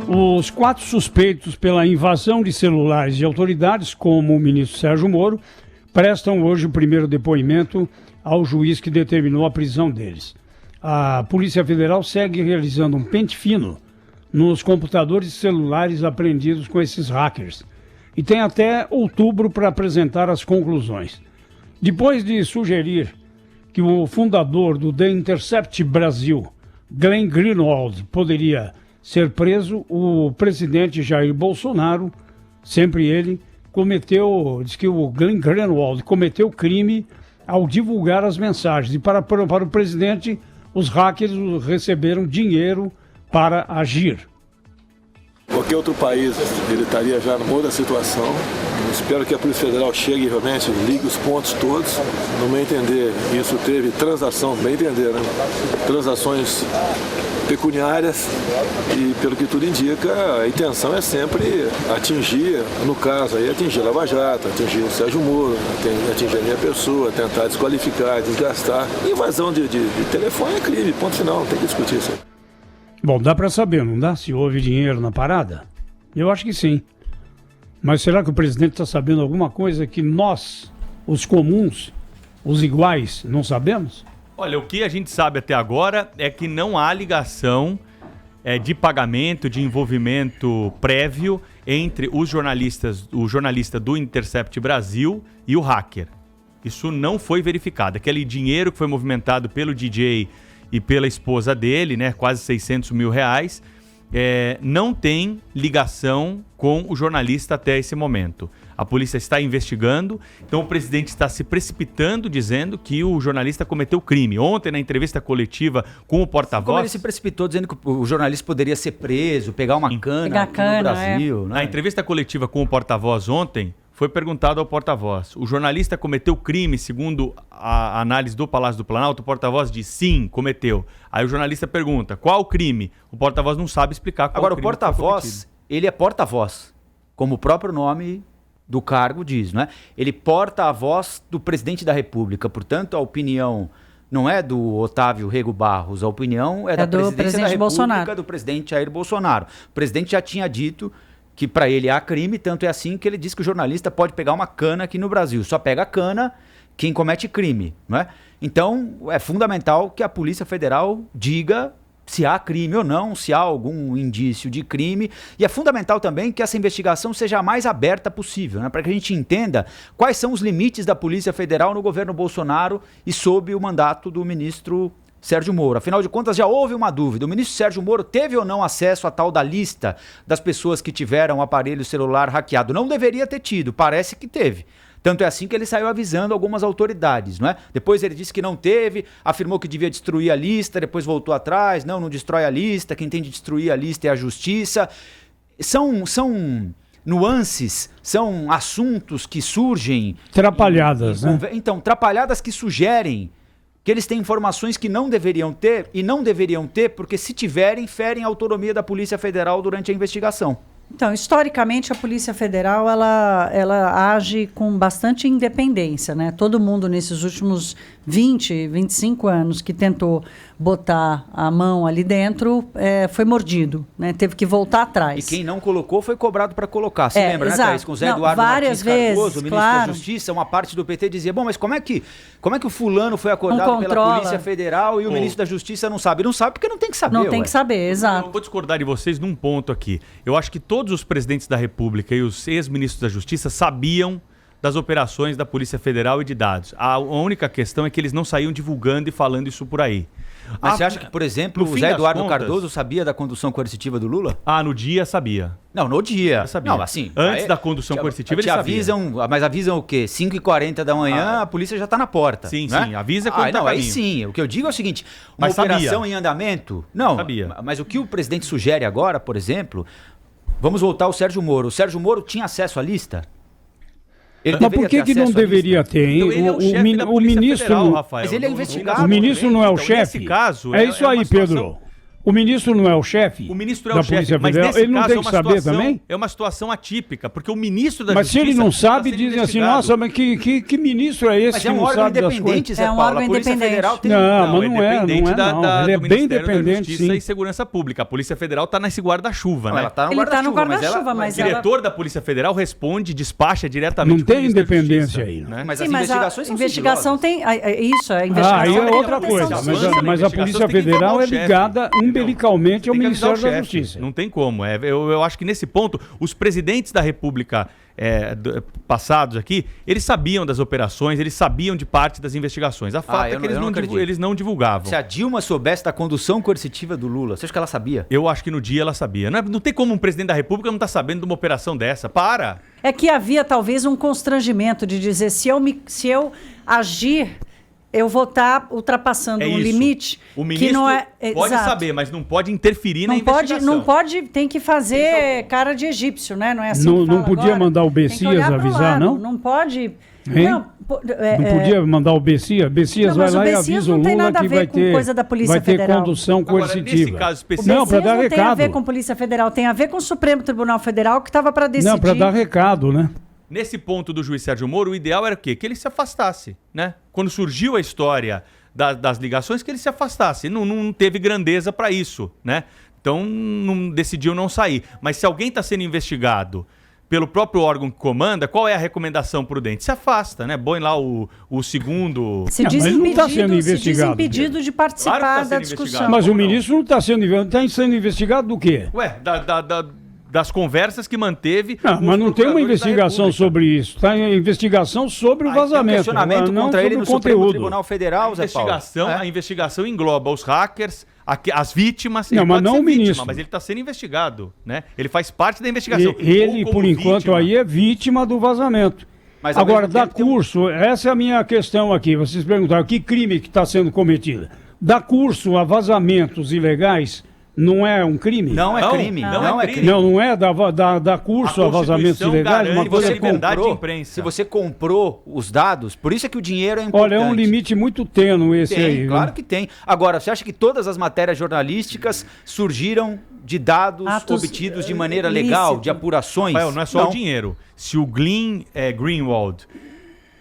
Os 4 suspeitos pela invasão de celulares de autoridades, como o ministro Sérgio Moro, prestam hoje o primeiro depoimento ao juiz que determinou a prisão deles. A Polícia Federal segue realizando um pente fino nos computadores e celulares apreendidos com esses hackers e tem até outubro para apresentar as conclusões. Depois de sugerir que o fundador do The Intercept Brasil, Glenn Greenwald, poderia ser preso, o presidente Jair Bolsonaro, sempre ele, diz que o Glenn Greenwald cometeu crime ao divulgar as mensagens. E para o presidente, os hackers receberam dinheiro para agir. Qualquer outro país ele estaria já numa outra situação. Espero que a Polícia Federal chegue e realmente ligue os pontos todos. No meu entender, isso teve transação, bem entender, né? Transações pecuniárias e, pelo que tudo indica, a intenção é sempre atingir, no caso aí, atingir a Lava Jato, atingir o Sérgio Moro, atingir a minha pessoa, tentar desqualificar, desgastar. Invasão de telefone é crime, ponto final, não tem que discutir isso aí. Bom, dá para saber, não dá? Se houve dinheiro na parada? Eu acho que sim. Mas será que o presidente está sabendo alguma coisa que nós, os comuns, os iguais, não sabemos? Olha, o que a gente sabe até agora é que não há ligação de pagamento, de envolvimento prévio entre os jornalistas, o jornalista do Intercept Brasil e o hacker. Isso não foi verificado. Aquele dinheiro que foi movimentado pelo DJ e pela esposa dele, né, quase 600 mil reais, não tem ligação com o jornalista até esse momento. A polícia está investigando, então o presidente está se precipitando dizendo que o jornalista cometeu crime. Ontem, na entrevista coletiva com o porta-voz... Como ele se precipitou dizendo que o jornalista poderia ser preso, pegar uma cana aqui no Brasil. Né? Na entrevista coletiva com o porta-voz ontem, foi perguntado ao porta-voz: o jornalista cometeu crime, segundo a análise do Palácio do Planalto? O porta-voz diz sim, cometeu. Aí o jornalista pergunta: qual o crime? O porta-voz não sabe explicar qual. Agora, o crime. Agora, o porta-voz, ele é porta-voz, como o próprio nome do cargo diz, não é? Ele porta a voz do presidente da República, portanto, a opinião não é do Otávio Rego Barros, a opinião é da presidência da República, Bolsonaro. Do presidente Jair Bolsonaro. O presidente já tinha dito que para ele há crime, tanto é assim que ele diz que o jornalista pode pegar uma cana aqui no Brasil. Só pega a cana quem comete crime, não é? Então, é fundamental que a Polícia Federal diga se há crime ou não, se há algum indício de crime. E é fundamental também que essa investigação seja a mais aberta possível, né? Para que a gente entenda quais são os limites da Polícia Federal no governo Bolsonaro e sob o mandato do ministro Sérgio Moro. Afinal de contas, já houve uma dúvida. O ministro Sérgio Moro teve ou não acesso à tal da lista das pessoas que tiveram o aparelho celular hackeado? Não deveria ter tido, parece que teve. Tanto é assim que ele saiu avisando algumas autoridades, não é? Depois ele disse que não teve, afirmou que devia destruir a lista, depois voltou atrás, não destrói a lista, quem tem de destruir a lista é a justiça. São nuances, são assuntos que surgem... Trapalhadas, né? Então, trapalhadas que sugerem que eles têm informações que não deveriam ter, e não deveriam ter porque, se tiverem, ferem a autonomia da Polícia Federal durante a investigação. Então, historicamente, a Polícia Federal ela age com bastante independência, né? Todo mundo nesses últimos 20, 25 anos que tentou botar a mão ali dentro foi mordido, né? Teve que voltar atrás. E quem não colocou foi cobrado para colocar. Você lembra, exato. Né, Thaís? Com o Zé Eduardo várias Martins vezes, Cardoso, o ministro claro. da Justiça, uma parte do PT dizia, bom, mas como é que o fulano foi acordado pela Polícia Federal e o ministro da Justiça não sabe? Não sabe porque não tem que saber. Não tem que saber, exato. Eu vou discordar de vocês num ponto aqui. Eu acho que todos os presidentes da República e os ex-ministros da Justiça sabiam das operações da Polícia Federal e de dados. A única questão é que eles não saíam divulgando e falando isso por aí. Mas você acha que, por exemplo, o Zé Eduardo Cardoso sabia da condução coercitiva do Lula? No dia sabia. Não, no dia. Eu sabia. Não, assim, antes da condução coercitiva ele sabia. Mas avisam o quê? 5h40 da manhã, a polícia já está na porta. Sim, né? sim. Avisa quando tá aí sim. O que eu digo é o seguinte, uma operação em andamento... Não, sabia. Mas o que o presidente sugere agora, por exemplo... Vamos voltar ao Sérgio Moro. O Sérgio Moro tinha acesso à lista? Mas por que não deveria ter, hein? Então, o ministro... Federal, Rafael. Mas ele é investigado. O ministro não é o chefe? Nesse caso, é isso aí, Pedro. O ministro não é o chefe? O ministro é da o chefe, Polícia mas Federal? nesse Ele não caso tem é que uma saber situação, também? é uma situação atípica, porque o ministro da Mas se Justiça ele não está sabe, sendo dizem assim, investigado. nossa, mas que ministro é esse Mas que é um não órgão sabe das independente, coisas? Zé É um Paulo. órgão A Polícia independente. Federal tem... Não, mas é não é, dependente não é, da, não. da, Ele é do bem Ministério da dependente, Justiça sim. e Segurança Pública. A Polícia Federal está nesse guarda-chuva, Não, né? ela tá no Ele tá no guarda-chuva, guarda-chuva, O mas diretor da Polícia Federal responde, despacha diretamente Não com o tem Ministério da independência Justiça, aí, né? Mas Sim, as mas a investigações são investigação sigilosas. tem... Isso, a investigação Aí é tem outra proteção coisa, sigilo. mas a Polícia Tem que informar Federal o é chefe. ligada umbilicalmente ao Tem que avisar Ministério o da chefe. Justiça. Não tem como. Eu acho que nesse ponto, os presidentes da República passados aqui, eles sabiam das operações, eles sabiam de parte das investigações. A fato é que eles não divulgavam. Se a Dilma soubesse da condução coercitiva do Lula, você acha que ela sabia? Eu acho que no dia ela sabia. Não tem como um presidente da República não estar sabendo de uma operação dessa. Para! É que havia talvez um constrangimento de dizer, se eu agir, eu vou estar ultrapassando um isso. limite O ministro que não é... pode Exato. saber, mas não pode interferir na Não pode, investigação. não pode, tem que fazer cara de egípcio, né? Não é assim Não- que fala não podia agora. mandar o Tem que Bessias olhar pro avisar, lado, não? Não pode... Hein? Não, Não podia mandar o Bessias? Bessias Não, vai mas lá o e Bessias avisa o não tem Lula nada a que ver vai com ter, coisa da Polícia vai ter Federal. condução Agora, nesse coercitiva. caso O específico... Não, para Bessias dar não tem a ver recado. com Polícia Federal, tem a ver com o Supremo Tribunal Federal que estava para decidir. Não, para dar recado, né? Nesse ponto do juiz Sérgio Moro, o ideal era o quê? Que ele se afastasse, né? Quando surgiu a história das ligações, que ele se afastasse. Não teve grandeza para isso, né? Então, decidiu não sair. Mas se alguém está sendo investigado pelo próprio órgão que comanda, qual é a recomendação prudente? Se afasta, né? Põe lá o segundo... Se Não, diz mas ele não tá sendo impedido, se diz investigado, impedido de participar Claro que tá da sendo discussão. investigado. Mas o como não? ministro não está sendo investigado do quê? Ué, das conversas que manteve... Não, com mas os não tem uma procuradores da investigação República. sobre isso. Está em investigação sobre o Tem um vazamento. questionamento não contra ele sobre no o Supremo conteúdo. Tribunal Federal, Zé Paulo. A investigação engloba os hackers, as vítimas. Não, ele mas pode não ser o vítima, ministro. mas ele está sendo investigado, né? Ele faz parte da investigação. Ele, Ou como por enquanto, vítima. aí é vítima do vazamento. Mas, ao Agora, mesmo dá tempo, tem um- curso, essa é a minha questão aqui. Vocês perguntaram que crime que está sendo cometido. Dar curso a vazamentos ilegais não é um crime? Não é Não, crime. não Não, é é crime. crime. Não é dar curso a vazamentos Constituição ilegais? Uma garante coisa você é liberdade comprar. de imprensa. Se você comprou os dados, por isso é que o dinheiro é importante. Olha, é um limite muito tênue esse Tem, aí. viu? claro que tem. Agora, você acha que todas as matérias jornalísticas surgiram de dados Atos, obtidos de maneira legal, ilícito. de apurações? Rafael, não é só o dinheiro. Se o Glenn Greenwald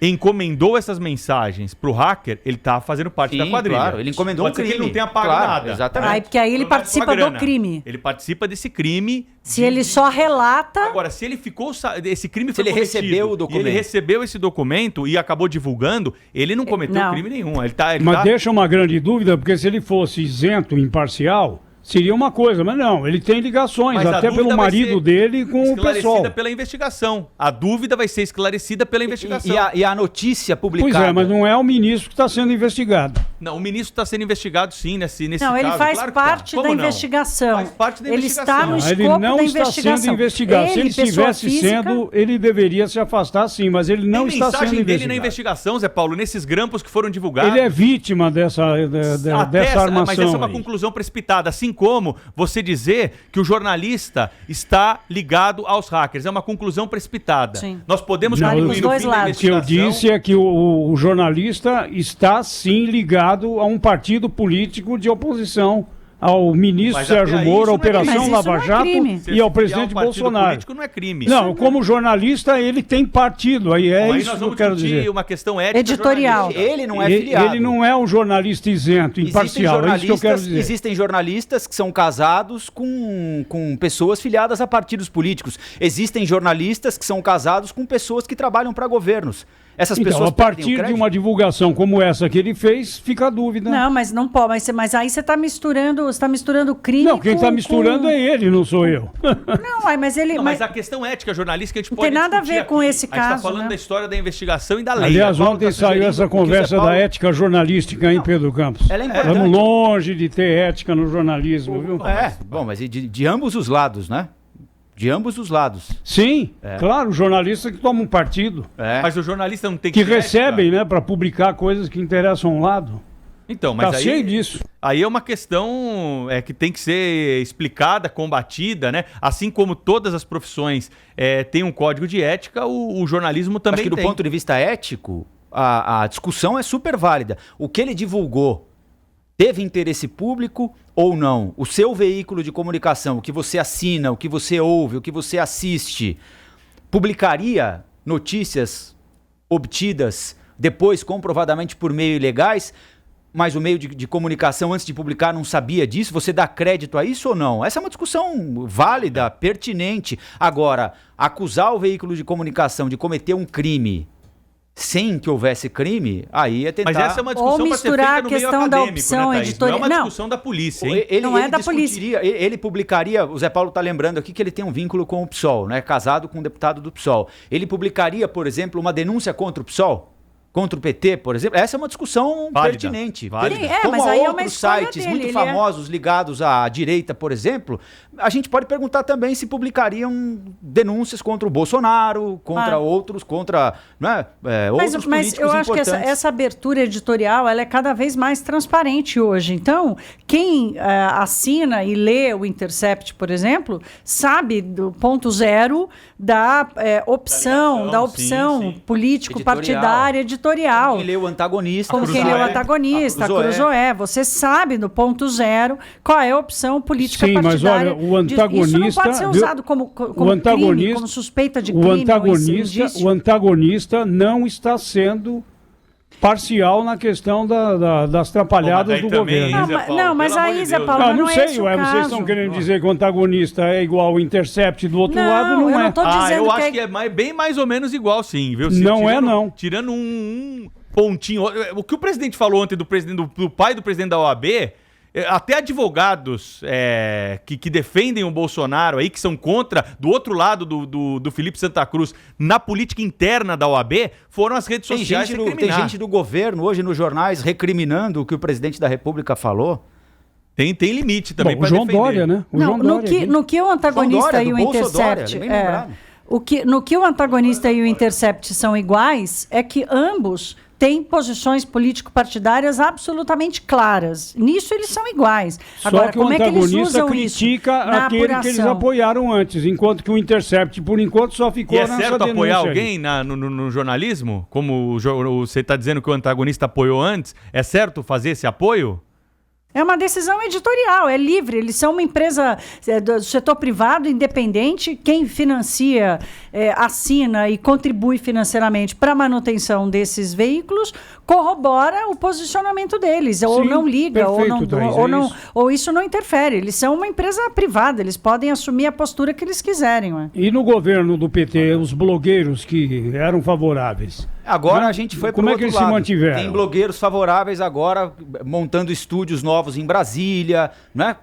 encomendou essas mensagens pro hacker, ele tá fazendo parte Sim, da quadrilha. claro, ele encomendou Pode um ser que crime. ele não tenha pago Claro, nada. exatamente. Aí, porque aí ele Não vai participa com a do grana. crime. Ele participa desse crime. Se ele só relata... Agora, se ele ficou... Esse crime Se foi ele cometido recebeu o e documento. ele recebeu esse documento e acabou divulgando, ele não cometeu Não. crime nenhum. Ele Mas tá... deixa uma grande dúvida, porque se ele fosse isento, imparcial, seria uma coisa, mas não, ele tem ligações, Mas a até dúvida pelo vai marido ser dele com o esclarecida pessoal. pela investigação. A dúvida vai ser esclarecida pela investigação. E a notícia publicada... Pois é, mas não é o ministro que está sendo investigado. Não, o ministro está sendo investigado sim nesse Não, caso. ele faz Claro que tá. parte Como da não? investigação. Faz parte da Ele investigação. está no Não, escopo ele não da está investigação. sendo investigado. Se ele pessoa estivesse física, sendo, ele deveria se afastar sim, mas ele não Tem está mensagem sendo dele na investigado. investigação, Zé Paulo, nesses grampos que foram divulgados. Ele é vítima dessa armação. Mas essa é uma aí. conclusão precipitada. Assim como você dizer que o jornalista está ligado aos hackers. É uma conclusão precipitada. Sim. Nós podemos Não, concluir os no dois fim da lados. O que eu investigação... disse é que o jornalista está sim ligado a um partido político de oposição ao ministro Mas até Sérgio aí Moro, isso à não é Operação crime. Mas isso Lava não é Jato crime. Ser e ao filial presidente partido Bolsonaro. político não é crime. Não, como jornalista ele tem partido, aí é Aí isso nós que eu vamos quero discutir dizer. uma questão ética Editorial. jornalística. Ele não é Ele, filiado. ele não é um jornalista isento, imparcial, é isso que eu quero dizer. Existem jornalistas que são casados com pessoas filiadas a partidos políticos. Existem jornalistas que são casados com pessoas que trabalham para governos. Essas Então, pessoas a perdem o partir de crédito? uma divulgação como essa que ele fez, fica a dúvida. Não, mas não pode. Mas aí você está misturando crime Não, quem está com- misturando com- é ele, não sou eu. Não, mas ele... Não, mas a questão ética jornalística a gente Não pode tem nada a discutir ver com aqui. esse A gente caso, está falando né? da história da investigação e da lei. Aliás, Paulo ontem tá saiu sugerindo essa que o Zé conversa Paulo- da ética jornalística em Pedro Campos. Ela é importante. Estamos longe de ter ética no jornalismo, viu? Bom, mas de ambos os lados, né? De ambos os lados. Sim, claro, jornalistas que tomam partido, É. Mas o jornalista não tem que ter ética? recebem, né, para publicar coisas que interessam um lado. Então, mas Tá aí, cheio disso. aí é uma questão que tem que ser explicada, combatida, né? Assim como todas as profissões têm um código de ética, o jornalismo também Acho que do tem. ponto de vista ético, a discussão é super válida. O que ele divulgou teve interesse público ou não? O seu veículo de comunicação, o que você assina, o que você ouve, o que você assiste, publicaria notícias obtidas depois comprovadamente por meios ilegais, mas o meio de comunicação antes de publicar não sabia disso? Você dá crédito a isso ou não? Essa é uma discussão válida, pertinente. Agora, acusar o veículo de comunicação de cometer um crime sem que houvesse crime, aí é tentar... Mas essa é uma discussão para ser feita no meio acadêmico, da opção né, Thaís? editorial. Não é uma discussão da polícia, hein? Não é da polícia. Ele publicaria, o Zé Paulo está lembrando aqui que ele tem um vínculo com o PSOL, né? Casado com um deputado do PSOL. Ele publicaria, por exemplo, uma denúncia contra o PSOL? Contra o PT, por exemplo? Essa é uma discussão pertinente. Válida. Como mas aí é uma outros escolha sites dele, muito famosos ligados à direita, por exemplo, a gente pode perguntar também se publicariam denúncias contra o Bolsonaro, contra outros, contra outros políticos eu acho importantes. que essa abertura editorial ela é cada vez mais transparente hoje. Então, quem assina e lê o Intercept, por exemplo, sabe do ponto zero da opção político-partidária editorial. Quem lê o Antagonista. Como quem lê o Antagonista, a Cruzoé. Você sabe no ponto zero qual é a opção política partidária. Sim, mas olha, o antagonista... Isso não pode ser usado como crime, como suspeita de crime. O antagonista não está sendo parcial na questão das trapalhadas do governo. Não, mas aí, Zé Paulo, não sei, vocês estão querendo dizer que o antagonista é igual ao Intercept do outro lado, não é. Eu não tô dizendo eu acho que é bem mais ou menos igual, sim, viu? Não. Tirando um pontinho. O que o presidente falou ontem do pai do presidente da OAB, até advogados que defendem o Bolsonaro aí, que são contra, do outro lado do Felipe Santa Cruz, na política interna da OAB, foram as redes sociais recriminar. Tem gente do governo hoje nos jornais recriminando o que o presidente da República falou. Tem limite também para defender. João Dória, né? No que o antagonista e o Intercept... No que o antagonista e o Intercept são iguais, é que ambos têm posições político-partidárias absolutamente claras. Nisso eles são iguais. Agora, como é que eles usam critica aquele que eles apoiaram antes, enquanto que o Intercept, por enquanto, só ficou nessa denúncia. E é certo apoiar alguém no jornalismo? Como você está dizendo que o antagonista apoiou antes, é certo fazer esse apoio? É uma decisão editorial, é livre. Eles são uma empresa do setor privado, independente. Quem financia, assina e contribui financeiramente para a manutenção desses veículos, corrobora o posicionamento deles. Sim, ou não liga, ou isso não interfere. Eles são uma empresa privada, eles podem assumir a postura que eles quiserem. Ué. E no governo do PT, os blogueiros que eram favoráveis? Agora a gente foi para o outro lado. Como é que eles se mantiveram? Tem blogueiros favoráveis agora montando estúdios novos em Brasília, né?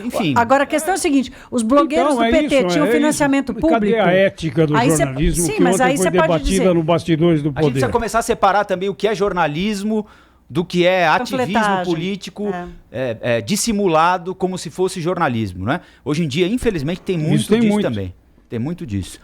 Enfim. Agora a questão é a seguinte: os blogueiros do PT tinham financiamento público. Cadê a ética do jornalismo que ontem foi debatida no bastidores do poder? A gente precisa começar a separar também o que é jornalismo do que é ativismo político dissimulado como se fosse jornalismo, né? Hoje em dia, infelizmente, tem muito disso também. Tem muito disso.